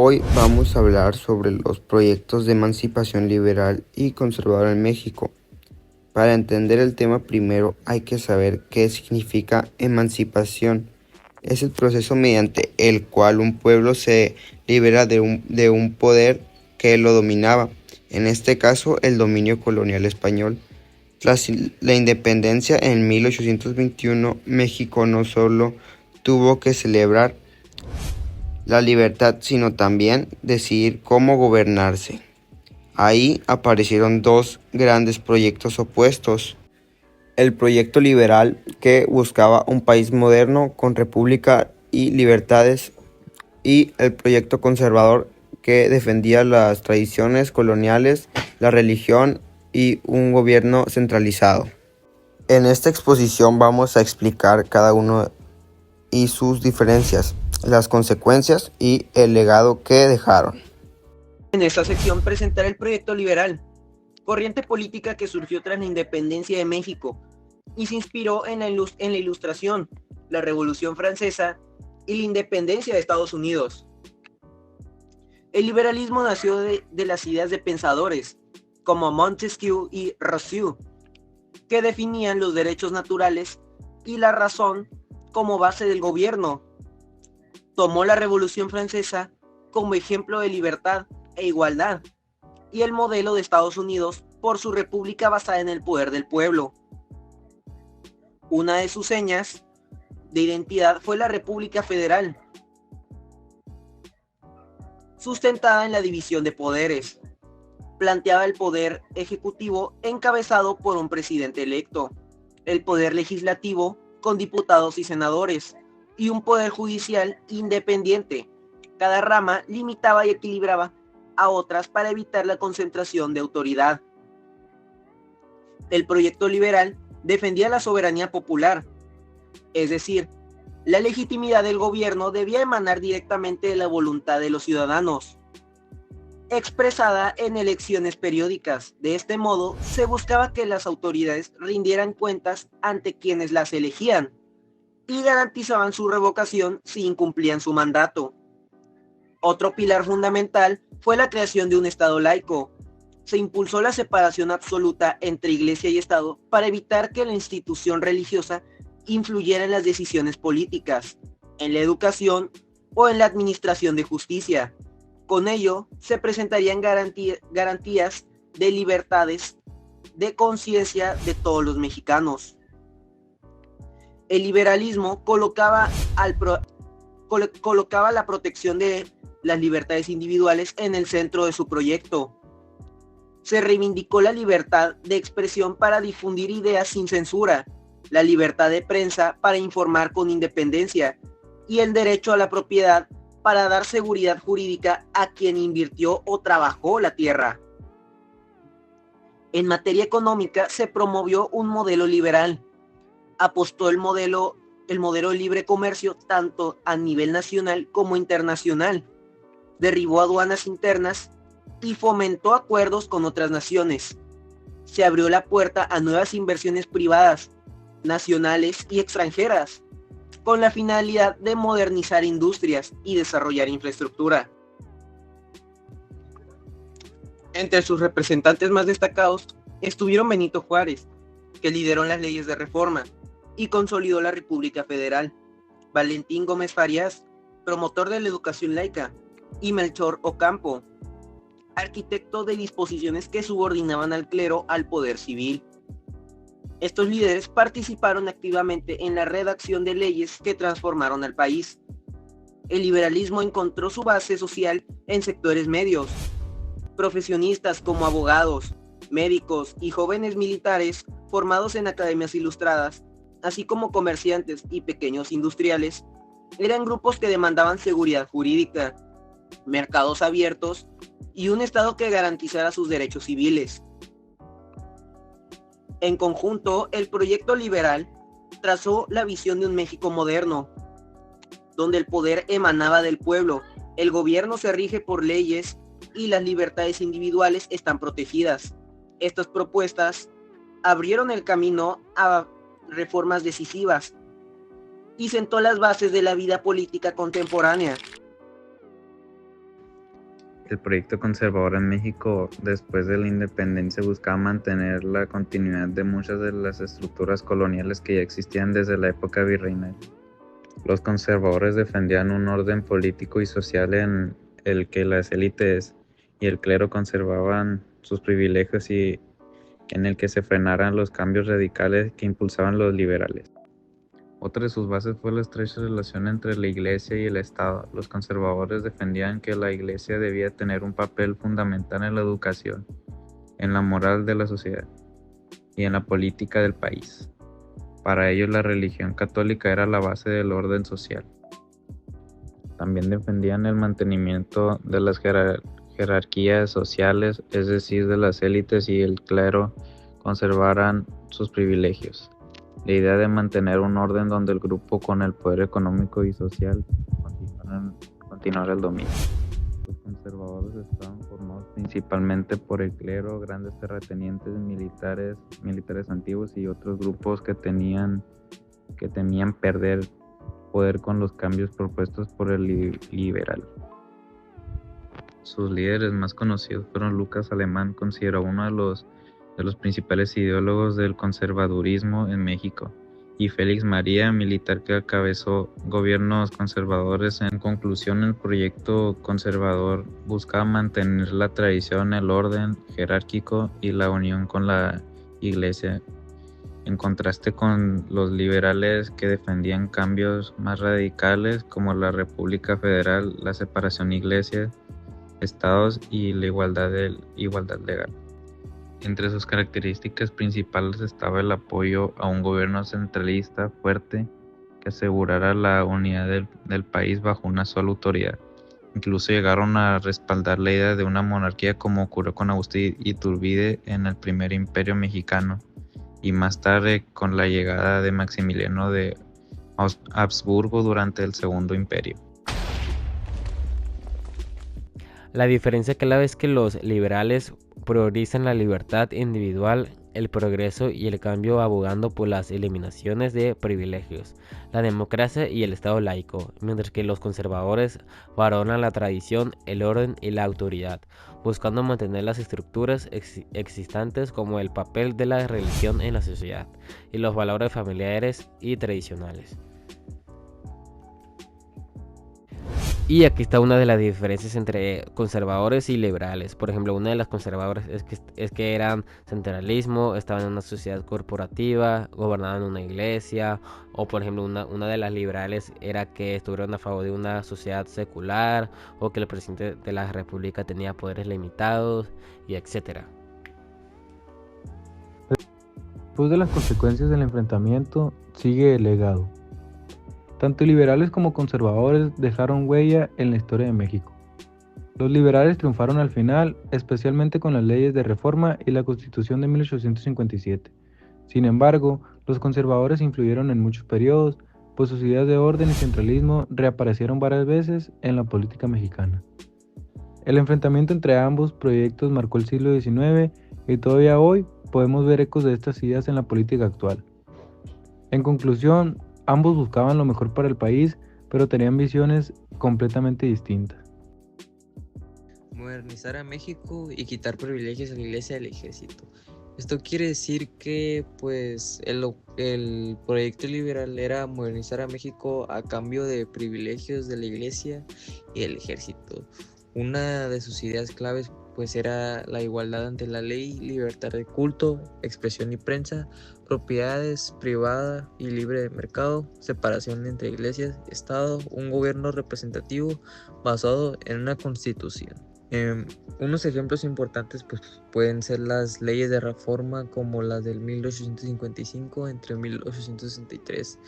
Hoy vamos a hablar sobre los proyectos de emancipación liberal y conservadora en México. Para entender el tema primero hay que saber qué significa emancipación. Es el proceso mediante el cual un pueblo se libera de un poder que lo dominaba, en este caso el dominio colonial español. Tras la independencia en 1821, México no solo tuvo que celebrar la libertad, sino también decidir cómo gobernarse. Ahí aparecieron dos grandes proyectos opuestos. El proyecto liberal, que buscaba un país moderno con república y libertades, y el proyecto conservador, que defendía las tradiciones coloniales, la religión y un gobierno centralizado. En esta exposición vamos a explicar cada uno y sus diferencias, las consecuencias y el legado que dejaron. En esta sección presentaré el proyecto liberal, corriente política que surgió tras la independencia de México y se inspiró en la Ilustración, la Revolución Francesa y la independencia de Estados Unidos. El liberalismo nació de las ideas de pensadores como Montesquieu y Rousseau, que definían los derechos naturales y la razón como base del gobierno. Tomó la Revolución Francesa como ejemplo de libertad e igualdad, y el modelo de Estados Unidos por su república basada en el poder del pueblo. Una de sus señas de identidad fue la República Federal, sustentada en la división de poderes. Planteaba el poder ejecutivo encabezado por un presidente electo, el poder legislativo con diputados y senadores, y un poder judicial independiente. Cada rama limitaba y equilibraba a otras para evitar la concentración de autoridad. El proyecto liberal defendía la soberanía popular, es decir, la legitimidad del gobierno debía emanar directamente de la voluntad de los ciudadanos, expresada en elecciones periódicas. De este modo, se buscaba que las autoridades rindieran cuentas ante quienes las elegían y garantizaban su revocación si incumplían su mandato. Otro pilar fundamental fue la creación de un Estado laico. Se impulsó la separación absoluta entre Iglesia y Estado para evitar que la institución religiosa influyera en las decisiones políticas, en la educación o en la administración de justicia. Con ello, se presentarían garantías de libertades de conciencia de todos los mexicanos. El liberalismo colocaba la protección de las libertades individuales en el centro de su proyecto. Se reivindicó la libertad de expresión para difundir ideas sin censura, la libertad de prensa para informar con independencia y el derecho a la propiedad para dar seguridad jurídica a quien invirtió o trabajó la tierra. En materia económica se promovió un modelo liberal. Apostó el modelo de libre comercio tanto a nivel nacional como internacional. Derribó aduanas internas y fomentó acuerdos con otras naciones. Se abrió la puerta a nuevas inversiones privadas, nacionales y extranjeras, con la finalidad de modernizar industrias y desarrollar infraestructura. Entre sus representantes más destacados estuvieron Benito Juárez, que lideró las leyes de reforma y consolidó la República Federal, Valentín Gómez Farías, promotor de la educación laica, y Melchor Ocampo, arquitecto de disposiciones que subordinaban al clero al poder civil. Estos líderes participaron activamente en la redacción de leyes que transformaron al país. El liberalismo encontró su base social en sectores medios. Profesionistas como abogados, médicos y jóvenes militares formados en academias ilustradas, así como comerciantes y pequeños industriales, eran grupos que demandaban seguridad jurídica, mercados abiertos y un Estado que garantizara sus derechos civiles. En conjunto, el proyecto liberal trazó la visión de un México moderno, donde el poder emanaba del pueblo, el gobierno se rige por leyes y las libertades individuales están protegidas. Estas propuestas abrieron el camino a reformas decisivas y sentó las bases de la vida política contemporánea. El proyecto conservador en México después de la independencia buscaba mantener la continuidad de muchas de las estructuras coloniales que ya existían desde la época virreinal. Los conservadores defendían un orden político y social en el que las élites y el clero conservaban sus privilegios y en el que se frenaran los cambios radicales que impulsaban los liberales. Otra de sus bases fue la estrecha relación entre la Iglesia y el Estado. Los conservadores defendían que la Iglesia debía tener un papel fundamental en la educación, en la moral de la sociedad y en la política del país. Para ellos la religión católica era la base del orden social. También defendían el mantenimiento de las jerarquías sociales, es decir, de las élites y el clero conservaran sus privilegios. La idea de mantener un orden donde el grupo con el poder económico y social continuara el dominio. Los conservadores estaban formados principalmente por el clero, grandes terratenientes, militares antiguos y otros grupos que temían perder poder con los cambios propuestos por el liberal. Sus líderes más conocidos fueron Lucas Alemán, considerado uno de los principales ideólogos del conservadurismo en México, y Félix María, militar que encabezó gobiernos conservadores. En conclusión, el proyecto conservador buscaba mantener la tradición, el orden jerárquico y la unión con la Iglesia, en contraste con los liberales que defendían cambios más radicales como la República Federal, la separación Iglesia-Estados y la igualdad legal. Entre sus características principales estaba el apoyo a un gobierno centralista fuerte que asegurara la unidad del país bajo una sola autoridad. Incluso llegaron a respaldar la idea de una monarquía, como ocurrió con Agustín Iturbide en el primer imperio mexicano y más tarde con la llegada de Maximiliano de Habsburgo durante el Segundo Imperio. La diferencia clave es que los liberales priorizan la libertad individual, el progreso y el cambio, abogando por las eliminaciones de privilegios, la democracia y el Estado laico, mientras que los conservadores valoran la tradición, el orden y la autoridad, buscando mantener las estructuras existentes como el papel de la religión en la sociedad y los valores familiares y tradicionales. Y aquí está una de las diferencias entre conservadores y liberales. Por ejemplo, una de las conservadoras es que eran centralismo, estaban en una sociedad corporativa, gobernaban una iglesia. O por ejemplo, una de las liberales era que estuvieron a favor de una sociedad secular, o que el presidente de la república tenía poderes limitados, y etcétera. Después de las consecuencias del enfrentamiento, sigue el legado. Tanto liberales como conservadores dejaron huella en la historia de México. Los liberales triunfaron al final, especialmente con las leyes de reforma y la Constitución de 1857. Sin embargo, los conservadores influyeron en muchos periodos, pues sus ideas de orden y centralismo reaparecieron varias veces en la política mexicana. El enfrentamiento entre ambos proyectos marcó el siglo XIX y todavía hoy podemos ver ecos de estas ideas en la política actual. En conclusión, ambos buscaban lo mejor para el país, pero tenían visiones completamente distintas. Modernizar a México y quitar privilegios a la iglesia y al ejército. Esto quiere decir que el proyecto liberal era modernizar a México a cambio de privilegios de la iglesia y el ejército. Una de sus ideas claves pues era la igualdad ante la ley, libertad de culto, expresión y prensa, propiedades privada y libre de mercado, separación entre iglesias y Estado, un gobierno representativo basado en una constitución. Unos ejemplos importantes pues, pueden ser las leyes de reforma como las del 1855 entre 1863.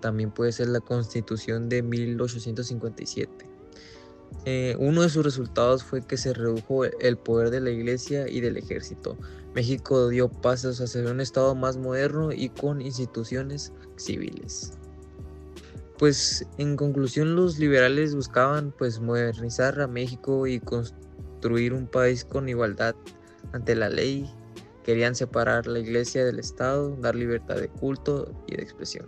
También puede ser la constitución de 1857. Uno de sus resultados fue que se redujo el poder de la iglesia y del ejército. México dio pasos hacia un estado más moderno y con instituciones civiles. Pues en conclusión, los liberales buscaban pues modernizar a México y construir un país con igualdad ante la ley. Querían separar la iglesia del Estado, dar libertad de culto y de expresión.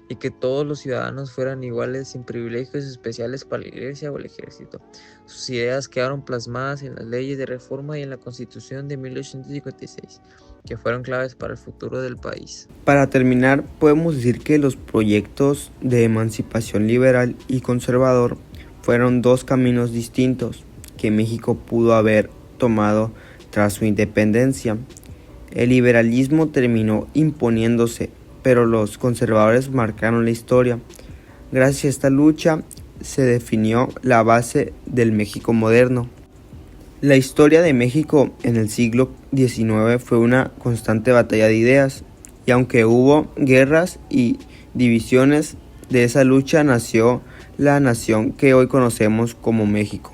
y que todos los ciudadanos fueran iguales sin privilegios especiales para la iglesia o el ejército. Sus ideas quedaron plasmadas en las leyes de reforma y en la Constitución de 1856, que fueron claves para el futuro del país. Para terminar, podemos decir que los proyectos de emancipación liberal y conservador fueron dos caminos distintos que México pudo haber tomado tras su independencia. El liberalismo terminó imponiéndose, pero los conservadores marcaron la historia. Gracias a esta lucha se definió la base del México moderno. La historia de México en el siglo XIX fue una constante batalla de ideas, y aunque hubo guerras y divisiones, de esa lucha nació la nación que hoy conocemos como México.